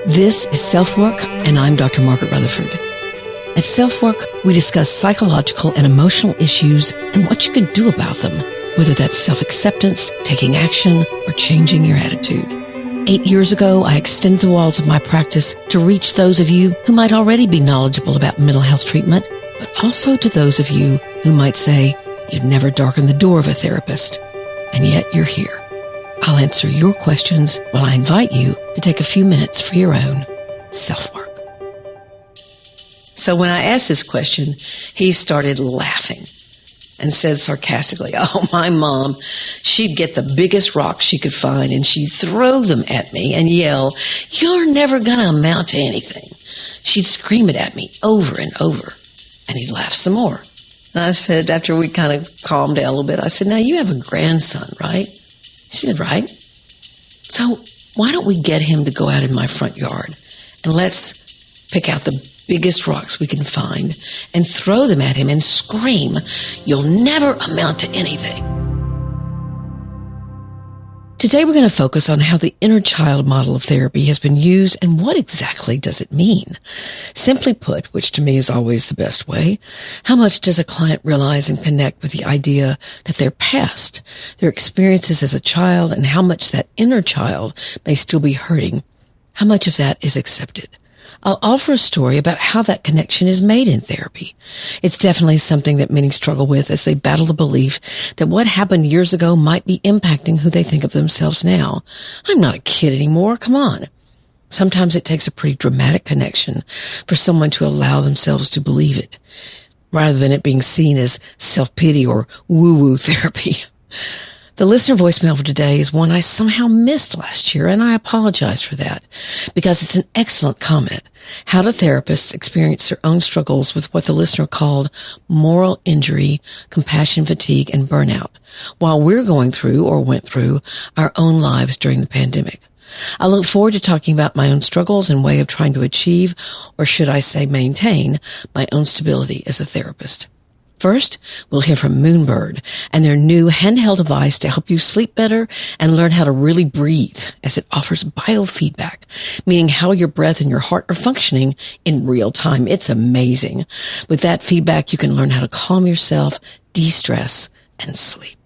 This is SelfWork, and I'm Dr. Margaret Rutherford. At SelfWork, we discuss psychological and emotional issues and what you can do about them, whether that's self-acceptance, taking action, or changing your attitude. 8 years ago, I extended the walls of my practice to reach those of you who might already be knowledgeable about mental health treatment, but also to those of you who might say you'd never darken the door of a therapist, and yet you're here. I'll answer your questions while I invite you to take a few minutes for your own self-work. So when I asked this question, he started laughing and said sarcastically, "Oh, my mom, she'd get the biggest rocks she could find and she'd throw them at me and yell, 'You're never going to amount to anything.' She'd scream it at me over and over." And he'd laugh some more. And I said, after we kind of calmed down a little bit, I said, "Now you have a grandson, right?" She said, "Right. So why don't we get him to go out in my front yard and let's pick out the biggest rocks we can find and throw them at him and scream, 'You'll never amount to anything.'" Today we're going to focus on how the inner child model of therapy has been used and what exactly does it mean. Simply put, which to me is always the best way, how much does a client realize and connect with the idea that their past, their experiences as a child, and how much that inner child may still be hurting, how much of that is accepted? I'll offer a story about how that connection is made in therapy. It's definitely something that many struggle with as they battle the belief that what happened years ago might be impacting who they think of themselves now. I'm not a kid anymore. Come on. Sometimes it takes a pretty dramatic connection for someone to allow themselves to believe it, rather than it being seen as self-pity or woo-woo therapy. The listener voicemail for today is one I somehow missed last year, and I apologize for that, because it's an excellent comment. How do therapists experience their own struggles with what the listener called moral injury, compassion fatigue, and burnout, while we're going through or went through our own lives during the pandemic? I look forward to talking about my own struggles and way of trying to achieve, or should I say maintain, my own stability as a therapist. First, we'll hear from Moonbird and their new handheld device to help you sleep better and learn how to really breathe, as it offers biofeedback, meaning how your breath and your heart are functioning in real time. It's amazing. With that feedback, you can learn how to calm yourself, de-stress, and sleep.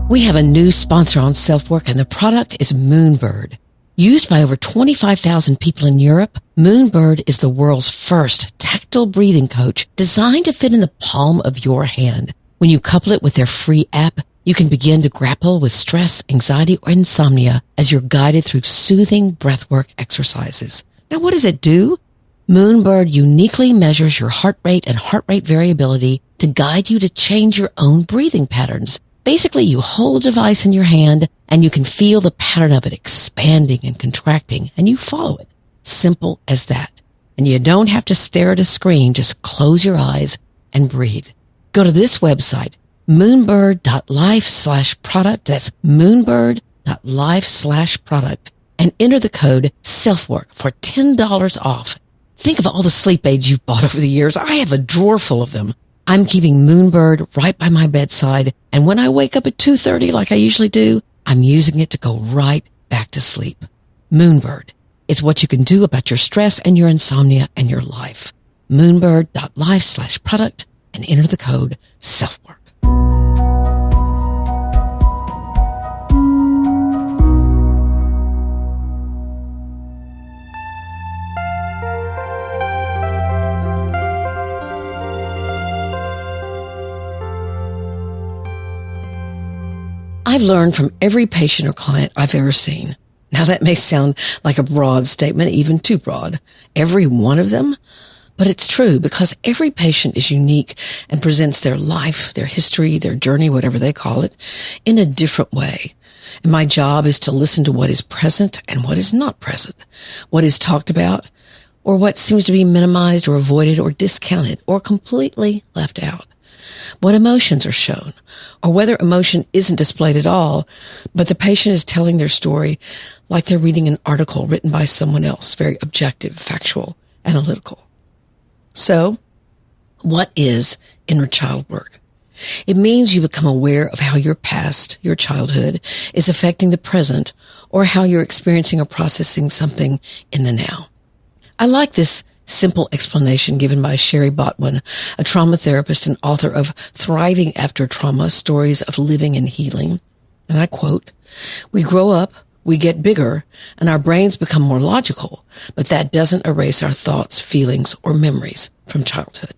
We have a new sponsor on SelfWork, and the product is Moonbird. Used by over 25,000 people in Europe, Moonbird is the world's first tactile breathing coach designed to fit in the palm of your hand. When you couple it with their free app, you can begin to grapple with stress, anxiety, or insomnia as you're guided through soothing breathwork exercises. Now, what does it do? Moonbird uniquely measures your heart rate and heart rate variability to guide you to change your own breathing patterns. Basically, you hold a device in your hand and you can feel the pattern of it expanding and contracting, and you follow it. Simple as that. And you don't have to stare at a screen. Just close your eyes and breathe. Go to this website, moonbird.life/product. That's moonbird.life/product, and enter the code SELFWORK for $10 off. Think of all the sleep aids you've bought over the years. I have a drawer full of them. I'm keeping Moonbird right by my bedside, and when I wake up at 2:30 like I usually do, I'm using it to go right back to sleep. Moonbird. It's what you can do about your stress and your insomnia and your life. Moonbird.life/product, and enter the code SELFWORK. I've learned from every patient or client I've ever seen. Now that may sound like a broad statement, even too broad. Every one of them? But it's true, because every patient is unique and presents their life, their history, their journey, whatever they call it, in a different way. And my job is to listen to what is present and what is not present, what is talked about, or what seems to be minimized or avoided or discounted or completely left out. What emotions are shown, or whether emotion isn't displayed at all, but the patient is telling their story like they're reading an article written by someone else, very objective, factual, analytical. So, what is inner child work? It means you become aware of how your past, your childhood, is affecting the present, or how you're experiencing or processing something in the now. I like this simple explanation given by Sherry Botwin, a trauma therapist and author of Thriving After Trauma, Stories of Living and Healing. And I quote, "We grow up, we get bigger, and our brains become more logical, but that doesn't erase our thoughts, feelings, or memories from childhood."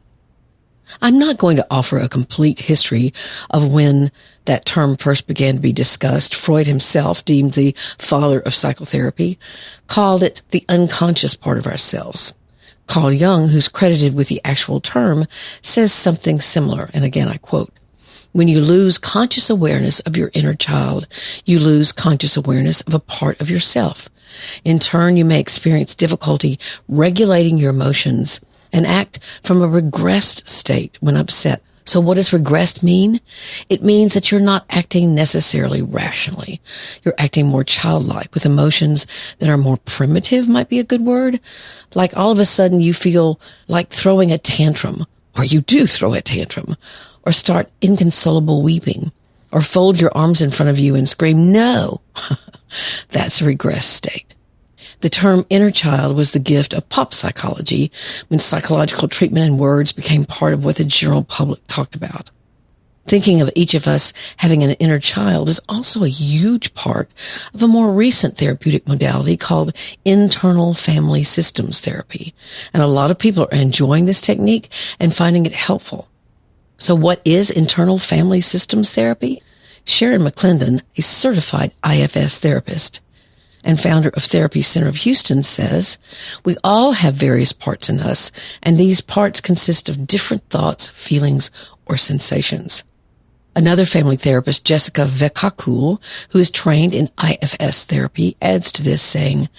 I'm not going to offer a complete history of when that term first began to be discussed. Freud himself, deemed the father of psychotherapy, called it the unconscious part of ourselves. Carl Jung, who's credited with the actual term, says something similar. And again, I quote, "When you lose conscious awareness of your inner child, you lose conscious awareness of a part of yourself. In turn, you may experience difficulty regulating your emotions and act from a regressed state when upset." So what does regressed mean? It means that you're not acting necessarily rationally. You're acting more childlike with emotions that are more primitive, might be a good word. Like all of a sudden you feel like throwing a tantrum, or you do throw a tantrum, or start inconsolable weeping, or fold your arms in front of you and scream, "No!" That's a regressed state. The term inner child was the gift of pop psychology when psychological treatment and words became part of what the general public talked about. Thinking of each of us having an inner child is also a huge part of a more recent therapeutic modality called internal family systems therapy. And a lot of people are enjoying this technique and finding it helpful. So what is internal family systems therapy? Sharon McClendon, a certified IFS therapist and founder of Therapy Center of Houston, says, "We all have various parts in us, and these parts consist of different thoughts, feelings, or sensations." Another family therapist, Jessica Vekakul, who is trained in IFS therapy, adds to this saying,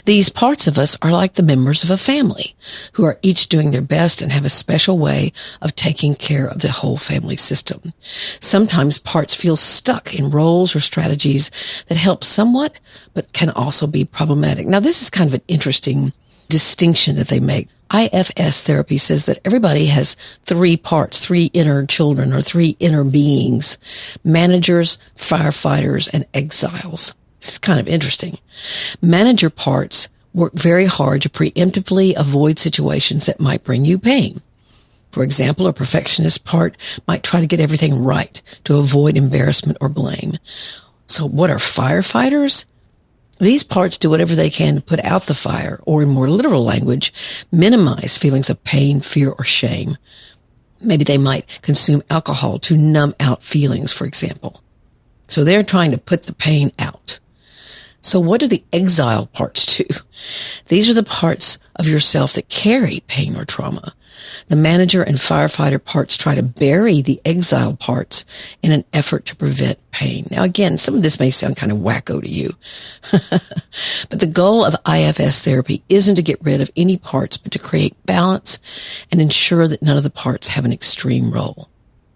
"These parts of us are like the members of a family who are each doing their best and have a special way of taking care of the whole family system. Sometimes parts feel stuck in roles or strategies that help somewhat, but can also be problematic." Now, this is kind of an interesting distinction that they make. IFS therapy says that everybody has three parts, three inner children or three inner beings: managers, firefighters, and exiles. This is kind of interesting. Manager parts work very hard to preemptively avoid situations that might bring you pain. For example, a perfectionist part might try to get everything right to avoid embarrassment or blame. So what are firefighters? These parts do whatever they can to put out the fire, or in more literal language, minimize feelings of pain, fear, or shame. Maybe they might consume alcohol to numb out feelings, for example. So they're trying to put the pain out. So what do the exile parts do? These are the parts of yourself that carry pain or trauma. The manager and firefighter parts try to bury the exile parts in an effort to prevent pain. Now, again, some of this may sound kind of wacko to you, but the goal of IFS therapy isn't to get rid of any parts, but to create balance and ensure that none of the parts have an extreme role.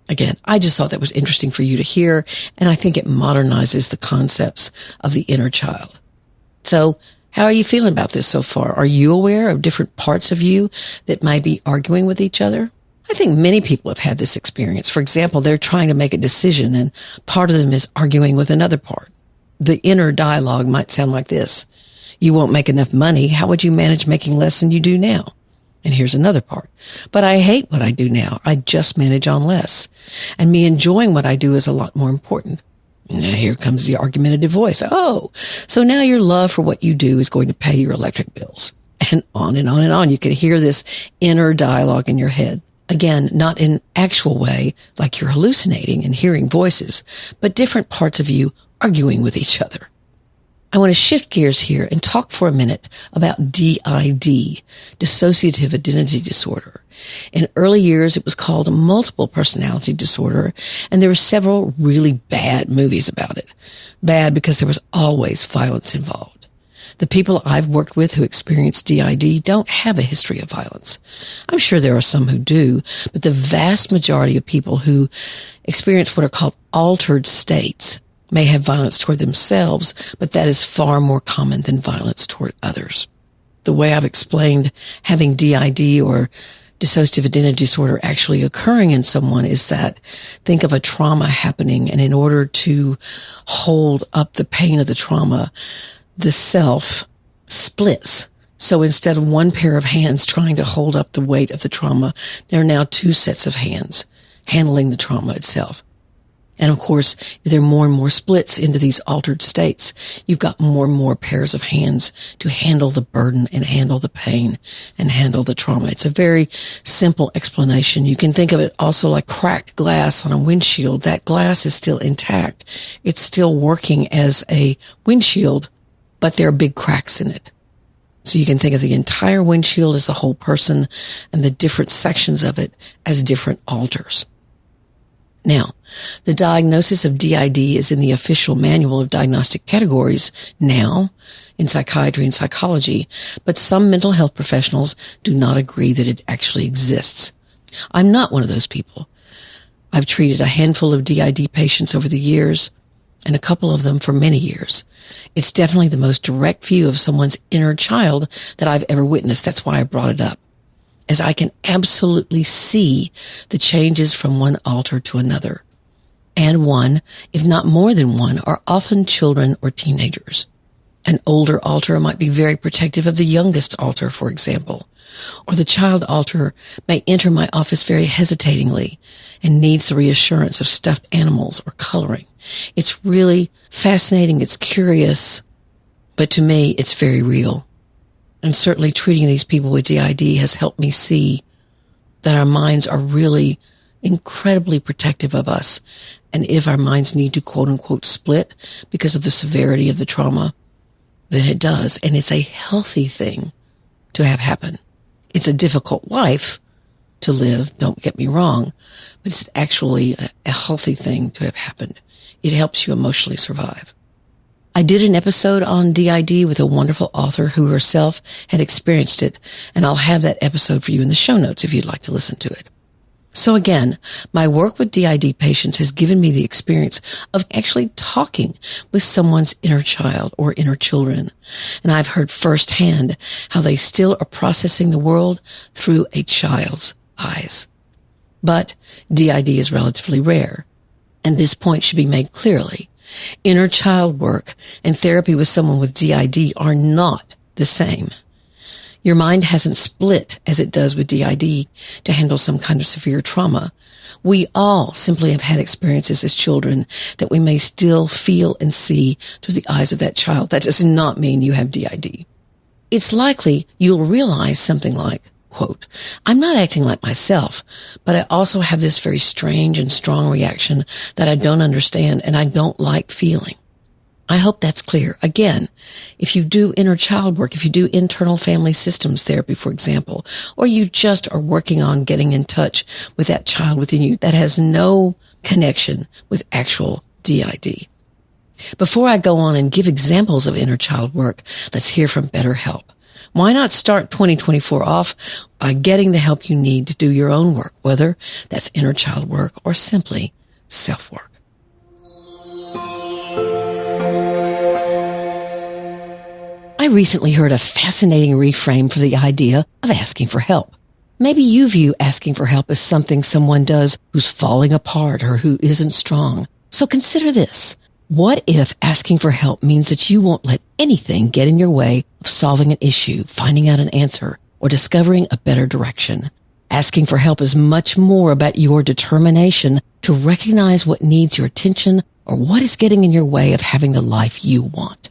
Again, I just thought that was interesting for you to hear, and I think it modernizes the concepts of the inner child. So, how are you feeling about this so far? Are you aware of different parts of you that might be arguing with each other? I think many people have had this experience. For example, they're trying to make a decision, and part of them is arguing with another part. The inner dialogue might sound like this: "You won't make enough money. How would you manage making less than you do now?" And here's another part: "But I hate what I do now. I just manage on less. And me enjoying what I do is a lot more important." Now here comes the argumentative voice. "Oh, so now your love for what you do is going to pay your electric bills." And on and on and on. You can hear this inner dialogue in your head. Again, not in an actual way, like you're hallucinating and hearing voices, but different parts of you arguing with each other. I want to shift gears here and talk for a minute about DID, dissociative identity disorder. In early years, it was called multiple personality disorder, and there were several really bad movies about it. Bad because there was always violence involved. The people I've worked with who experience DID don't have a history of violence. I'm sure there are some who do, but the vast majority of people who experience what are called altered states may have violence toward themselves, but that is far more common than violence toward others. The way I've explained having DID, or dissociative identity disorder actually occurring in someone is that, think of a trauma happening, and in order to hold up the pain of the trauma, the self splits. So instead of one pair of hands trying to hold up the weight of the trauma, there are now two sets of hands handling the trauma itself. And of course, if there are more and more splits into these altered states, you've got more and more pairs of hands to handle the burden and handle the pain and handle the trauma. It's a very simple explanation. You can think of it also like cracked glass on a windshield. That glass is still intact. It's still working as a windshield, but there are big cracks in it. So you can think of the entire windshield as the whole person and the different sections of it as different alters. Now, the diagnosis of DID is in the official manual of diagnostic categories now in psychiatry and psychology, but some mental health professionals do not agree that it actually exists. I'm not one of those people. I've treated a handful of DID patients over the years, and a couple of them for many years. It's definitely the most direct view of someone's inner child that I've ever witnessed. That's why I brought it up, as I can absolutely see the changes from one alter to another. And one, if not more than one, are often children or teenagers. An older alter might be very protective of the youngest alter, for example. Or the child alter may enter my office very hesitatingly and needs the reassurance of stuffed animals or coloring. It's really fascinating. It's curious, but to me, it's very real. And certainly treating these people with DID has helped me see that our minds are really incredibly protective of us. And if our minds need to quote unquote split because of the severity of the trauma, then it does. And it's a healthy thing to have happen. It's a difficult life to live, don't get me wrong, but it's actually a healthy thing to have happened. It helps you emotionally survive. I did an episode on DID with a wonderful author who herself had experienced it, and I'll have that episode for you in the show notes if you'd like to listen to it. So again, my work with DID patients has given me the experience of actually talking with someone's inner child or inner children. And I've heard firsthand how they still are processing the world through a child's eyes. But DID is relatively rare, and this point should be made clearly. Inner child work and therapy with someone with DID are not the same. Your mind hasn't split as it does with DID to handle some kind of severe trauma. We all simply have had experiences as children that we may still feel and see through the eyes of that child. That does not mean you have DID. It's likely you'll realize something like, quote, I'm not acting like myself, but I also have this very strange and strong reaction that I don't understand and I don't like feeling. I hope that's clear. Again, if you do inner child work, if you do internal family systems therapy, for example, or you just are working on getting in touch with that child within you, that has no connection with actual DID. Before I go on and give examples of inner child work, let's hear from BetterHelp. Why not start 2024 off by getting the help you need to do your own work, whether that's inner child work or simply self-work. I recently heard a fascinating reframe for the idea of asking for help. Maybe you view asking for help as something someone does who's falling apart or who isn't strong. So consider this. What if asking for help means that you won't let anything get in your way of solving an issue, finding out an answer, or discovering a better direction? Asking for help is much more about your determination to recognize what needs your attention or what is getting in your way of having the life you want.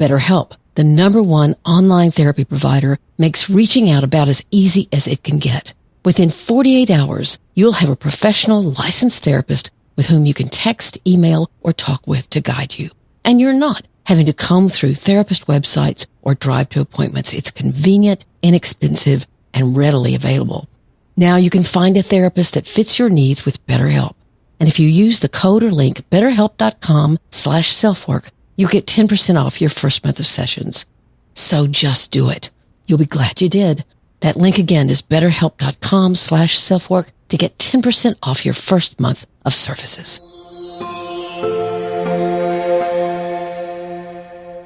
BetterHelp, the #1 online therapy provider, makes reaching out about as easy as it can get. Within 48 hours, you'll have a professional licensed therapist with whom you can text, email, or talk with to guide you. And you're not having to comb through therapist websites or drive to appointments. It's convenient, inexpensive, and readily available. Now you can find a therapist that fits your needs with BetterHelp. And if you use the code or link betterhelp.com/selfwork, you get 10% off your first month of sessions. So just do it. You'll be glad you did. That link again is betterhelp.com/selfwork to get 10% off your first month of services.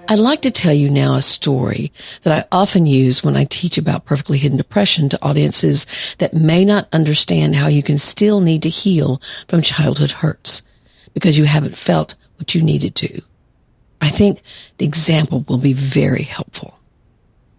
I'd like to tell you now a story that I often use when I teach about perfectly hidden depression to audiences that may not understand how you can still need to heal from childhood hurts because you haven't felt what you needed to. I think the example will be very helpful.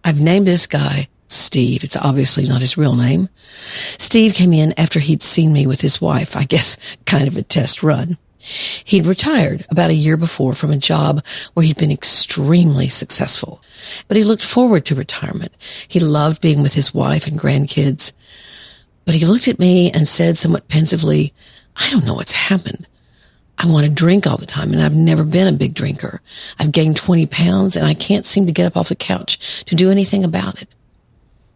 I've named this guy Steve. It's obviously not his real name. Steve came in after he'd seen me with his wife, I guess kind of a test run. He'd retired about a year before from a job where he'd been extremely successful, but he looked forward to retirement. He loved being with his wife and grandkids, but he looked at me and said somewhat pensively, I don't know what's happened. I want to drink all the time, and I've never been a big drinker. I've gained 20 pounds, and I can't seem to get up off the couch to do anything about it.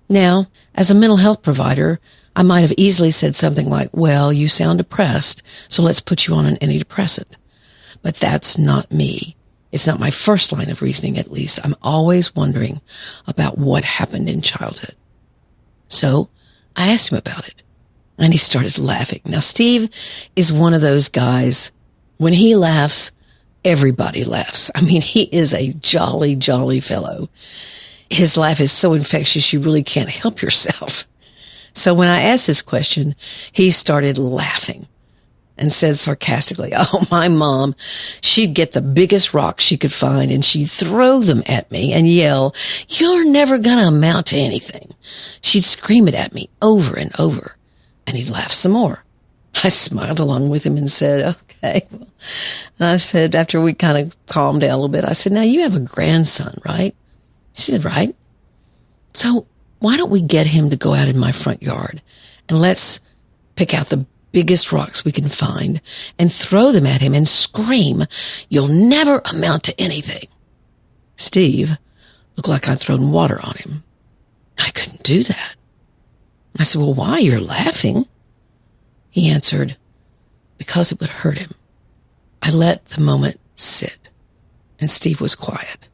Now, as a mental health provider, I might have easily said something like, well, you sound depressed, so let's put you on an antidepressant. But that's not me. It's not my first line of reasoning, at least. I'm always wondering about what happened in childhood. So I asked him about it, and he started laughing. Now, Steve is one of those guys, when he laughs, everybody laughs. I mean, he is a jolly, jolly fellow. His laugh is so infectious, you really can't help yourself. So when I asked this question, he started laughing and said sarcastically, oh, my mom, she'd get the biggest rocks she could find and she'd throw them at me and yell, you're never going to amount to anything. She'd scream it at me over and over, and he'd laugh some more. I smiled along with him and said, okay. Well, and I said, after we kind of calmed down a little bit, I said, now you have a grandson, right? She said, right. So why don't we get him to go out in my front yard and let's pick out the biggest rocks we can find and throw them at him and scream, you'll never amount to anything. Steve looked like I'd thrown water on him. I couldn't do that. I said, well, why? You're laughing. He answered, because it would hurt him. I let the moment sit, and Steve was quiet.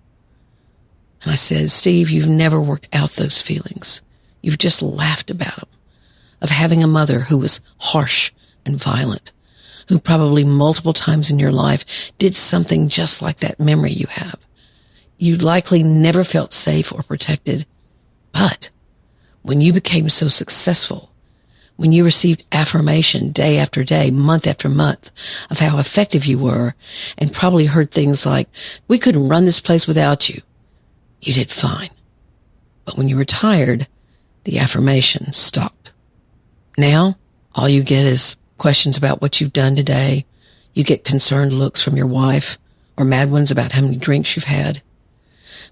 And I said, Steve, you've never worked out those feelings. You've just laughed about them, of having a mother who was harsh and violent, who probably multiple times in your life did something just like that memory you have. You likely never felt safe or protected. But when you became so successful, when you received affirmation day after day, month after month of how effective you were, and probably heard things like, we couldn't run this place without you, you did fine. But when you retired, the affirmation stopped. Now, all you get is questions about what you've done today. You get concerned looks from your wife or mad ones about how many drinks you've had.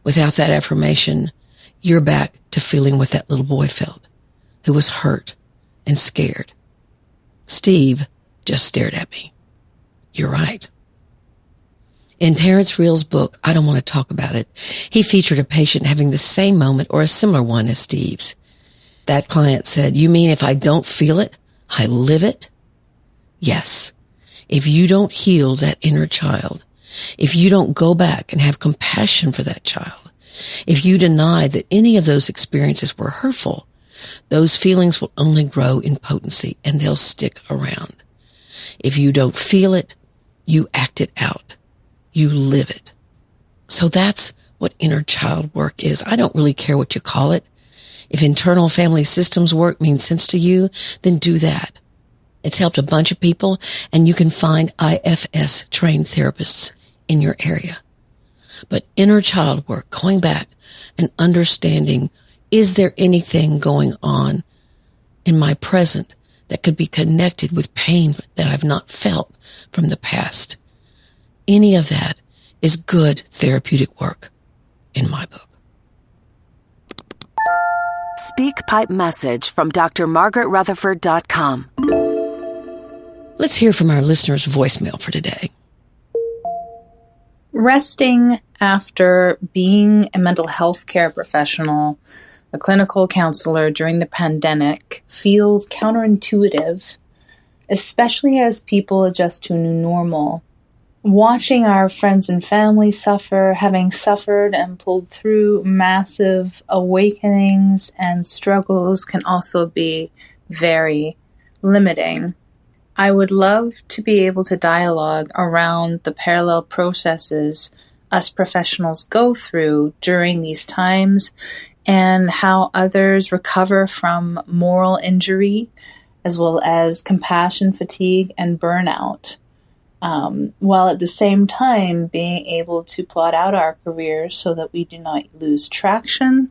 Without that affirmation, you're back to feeling what that little boy felt, who was hurt and scared. Steve just stared at me. You're right. In Terrence Real's book, I Don't Want to Talk About It, he featured a patient having the same moment or a similar one as Steve's. That client said, you mean if I don't feel it, I live it? Yes. If you don't heal that inner child, if you don't go back and have compassion for that child, if you deny that any of those experiences were hurtful, those feelings will only grow in potency and they'll stick around. If you don't feel it, you act it out. You live it. So that's what inner child work is. I don't really care what you call it. If internal family systems work means sense to you, then do that. It's helped a bunch of people, and you can find IFS trained therapists in your area. But inner child work, going back and understanding, is there anything going on in my present that could be connected with pain that I've not felt from the past? Any of that is good therapeutic work in my book. SpeakPipe message from drmargaretrutherford.com. Let's hear from our listeners' voicemail for today. Resting after being a mental health care professional, a clinical counselor during the pandemic, feels counterintuitive, especially as people adjust to a new normal. Watching our friends and family suffer, having suffered and pulled through massive awakenings and struggles can also be very limiting. I would love to be able to dialogue around the parallel processes us professionals go through during these times and how others recover from moral injury as well as compassion fatigue and burnout, while at the same time being able to plot out our careers so that we do not lose traction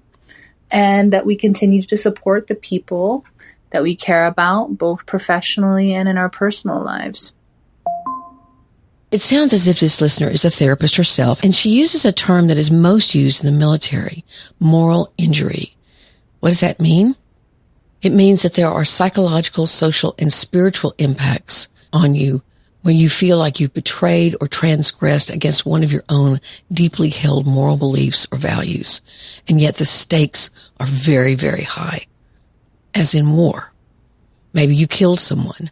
and that we continue to support the people that we care about, both professionally and in our personal lives. It sounds as if this listener is a therapist herself, and she uses a term that is most used in the military, moral injury. What does that mean? It means that there are psychological, social, and spiritual impacts on you when you feel like you've betrayed or transgressed against one of your own deeply held moral beliefs or values, and yet the stakes are very, very high, as in war. Maybe you killed someone.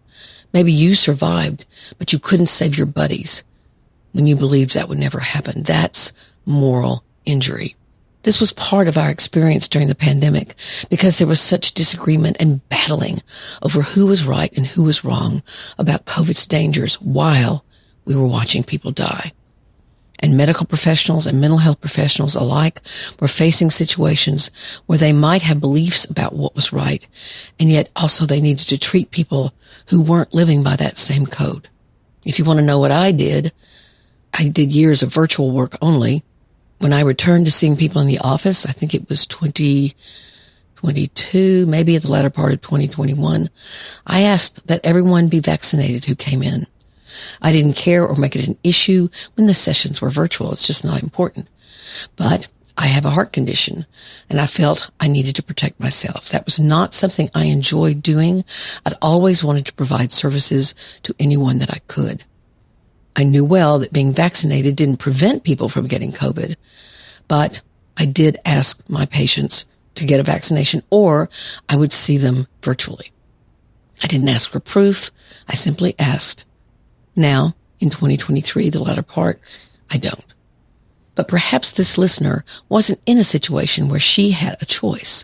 Maybe you survived, but you couldn't save your buddies when you believed that would never happen. That's moral injury. This was part of our experience during the pandemic because there was such disagreement and battling over who was right and who was wrong about COVID's dangers while we were watching people die. And medical professionals and mental health professionals alike were facing situations where they might have beliefs about what was right, and yet also they needed to treat people who weren't living by that same code. If you want to know what I did years of virtual work only. When I returned to seeing people in the office, I think it was 2022, maybe at the latter part of 2021, I asked that everyone be vaccinated who came in. I didn't care or make it an issue when the sessions were virtual. It's just not important. But I have a heart condition, and I felt I needed to protect myself. That was not something I enjoyed doing. I'd always wanted to provide services to anyone that I could. I knew well that being vaccinated didn't prevent people from getting COVID, but I did ask my patients to get a vaccination, or I would see them virtually. I didn't ask for proof. I simply asked. Now, in 2023, the latter part, I don't. But perhaps this listener wasn't in a situation where she had a choice.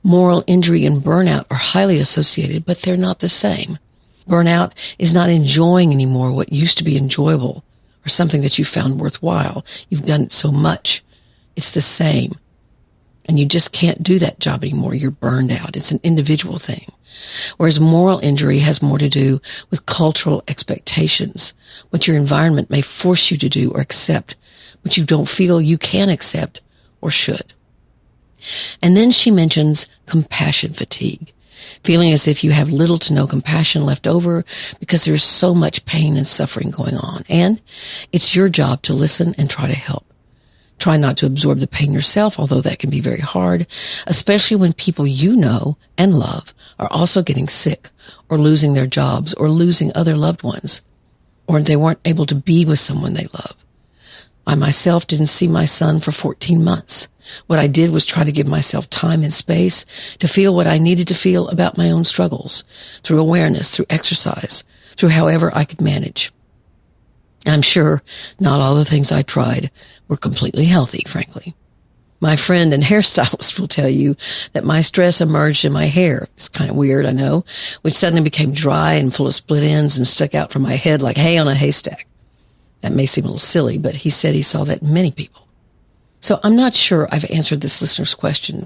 Moral injury and burnout are highly associated, but they're not the same. Burnout is not enjoying anymore what used to be enjoyable or something that you found worthwhile. You've done it so much. It's the same. And you just can't do that job anymore. You're burned out. It's an individual thing. Whereas moral injury has more to do with cultural expectations, what your environment may force you to do or accept, but you don't feel you can accept or should. And then she mentions compassion fatigue, feeling as if you have little to no compassion left over because there's so much pain and suffering going on. And it's your job to listen and try to help. Try not to absorb the pain yourself, although that can be very hard, especially when people you know and love are also getting sick or losing their jobs or losing other loved ones, or they weren't able to be with someone they love. I myself didn't see my son for 14 months. What I did was try to give myself time and space to feel what I needed to feel about my own struggles, through awareness, through exercise, through however I could manage. I'm sure not all the things I tried were completely healthy, frankly. My friend and hairstylist will tell you that my stress emerged in my hair. It's kind of weird, I know, which suddenly became dry and full of split ends and stuck out from my head like hay on a haystack. That may seem a little silly, but he said he saw that in many people. So I'm not sure I've answered this listener's question,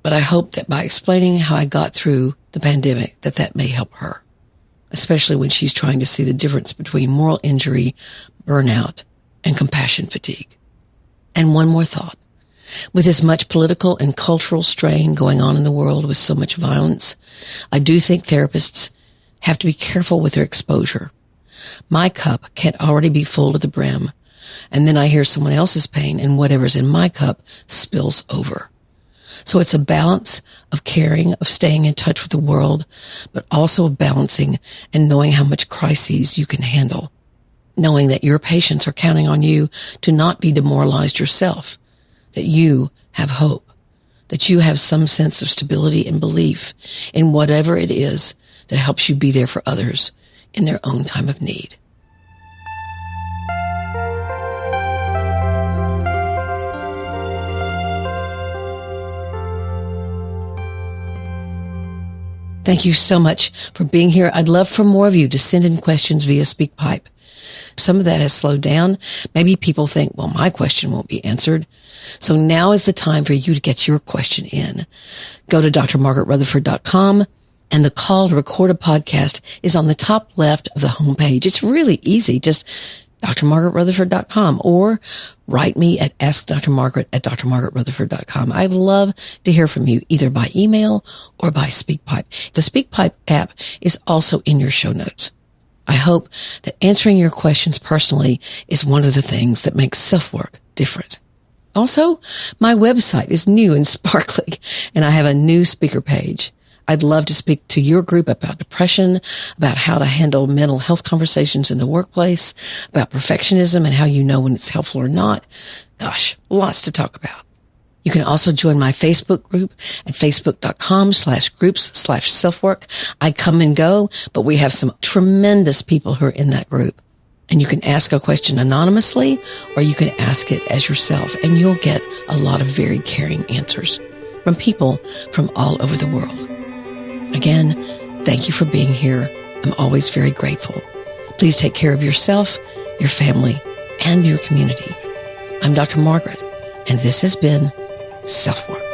but I hope that by explaining how I got through the pandemic, that may help her, especially when she's trying to see the difference between moral injury, burnout, and compassion fatigue. And one more thought. With as much political and cultural strain going on in the world with so much violence, I do think therapists have to be careful with their exposure. My cup can't already be full to the brim, and then I hear someone else's pain and whatever's in my cup spills over. So it's a balance of caring, of staying in touch with the world, but also of balancing and knowing how much crises you can handle. Knowing that your patients are counting on you to not be demoralized yourself, that you have hope, that you have some sense of stability and belief in whatever it is that helps you be there for others in their own time of need. Thank you so much for being here. I'd love for more of you to send in questions via SpeakPipe. Some of that has slowed down. Maybe people think, well, my question won't be answered. So now is the time for you to get your question in. Go to drmargaretrutherford.com, and the call to record a podcast is on the top left of the homepage. It's really easy. Just drmargaretrutherford.com, or write me at askdrmargaret@drmargaretrutherford.com. I'd love to hear from you either by email or by SpeakPipe. The SpeakPipe app is also in your show notes. I hope that answering your questions personally is one of the things that makes SelfWork different. Also, my website is new and sparkly, and I have a new speaker page. I'd love to speak to your group about depression, about how to handle mental health conversations in the workplace, about perfectionism and how you know when it's helpful or not. Gosh, lots to talk about. You can also join my Facebook group at facebook.com/groups/selfwork. I come and go, but we have some tremendous people who are in that group. And you can ask a question anonymously, or you can ask it as yourself, and you'll get a lot of very caring answers from people from all over the world. Again, thank you for being here. I'm always very grateful. Please take care of yourself, your family, and your community. I'm Dr. Margaret, and this has been SelfWork.